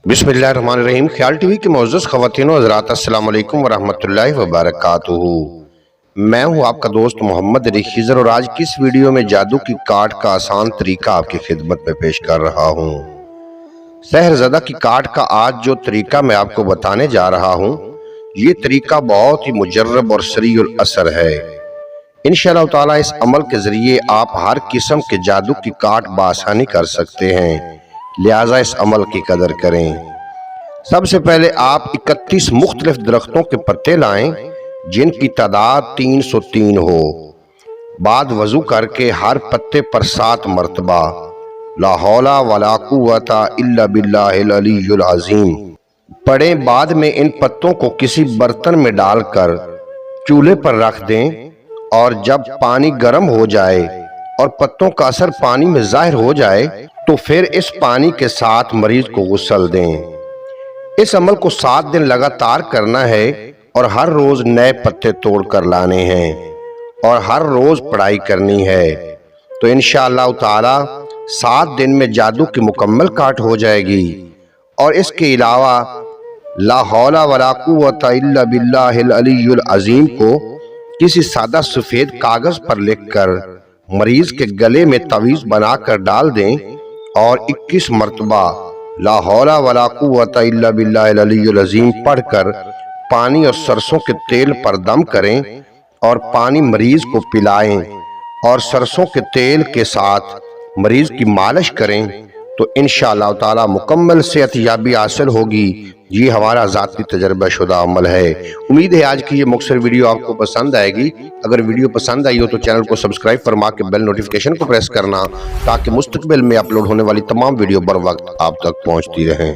बिस्मिल्लाहिर्रहमानिर्रहीम। ख्याल टीवी के मुअज़्ज़ज़ ख़वातीन व हज़रात, अस्सलाम वालेकुम वरहमतुल्लाहि वबरकातुहू। मैं हूँ आपका दोस्त मोहम्मद अली खिज़र और आज की इस वीडियो में जादू की काट का आसान तरीका आपकी खिदमत में पेश कर रहा हूँ। सहरज़दा की काट का आज जो तरीका मैं आपको बताने जा रहा हूँ, ये तरीका बहुत ही मुजर्रब और सरीउल असर है। इंशाअल्लाह ताला इस अमल के ज़रिए आप हर किस्म के जादू की काट बआसानी कर सकते हैं, लिहाजा इस अमल की कदर करें। सबसे पहले आप 31 मुख्तलिफ दरख्तों के पत्ते लाएं जिनकी तादाद 303 हो। बाद वजू करके हर पत्ते पर 7 मरतबा ला हौला वला कुव्वता इल्ला बिल्लाहिल अलीयुल अज़ीम पढ़ें। बाद में इन पत्तों को किसी बर्तन में डालकर चूल्हे पर रख दें और जब पानी गर्म हो जाए और पत्तों का असर पानी में जाहिर हो जाए तो फिर इस पानी के साथ मरीज को गुस्ल दें। इस अमल को 7 दिन लगातार करना है और हर रोज नए पत्ते तोड़ कर लाने हैं और हर रोज पढ़ाई करनी है। तो इंशाअल्लाह ताला 7 दिन में जादू की मुकम्मल काट हो जाएगी। और इसके अलावा ला हौला वला कुव्वता इल्ला बिल्लाहिल अलीयुल अज़ीम को किसी सादा सफेद कागज पर लिखकर मरीज के गले में तवीज बनाकर डाल दें और 21 मरतबा ला हौला वला कुव्वता इल्ला बिल्लाहिल अलीयुल अज़ीम पढ़कर पानी और सरसों के तेल पर दम करें और पानी मरीज को पिलाएं और सरसों के तेल के साथ मरीज की मालिश करें तो इंशाअल्लाह ताला मुकम्मल सेहतयाबी हासिल होगी। ये हमारा ज़ाती तजर्बा शुदा अमल है। उम्मीद है आज की ये मुख्तसर वीडियो आपको पसंद आएगी। अगर वीडियो पसंद आई हो तो चैनल को सब्सक्राइब फरमा के बेल नोटिफिकेशन को प्रेस करना ताकि मुस्तकबिल में अपलोड होने वाली तमाम वीडियो बर वक्त आप तक पहुँचती रहें।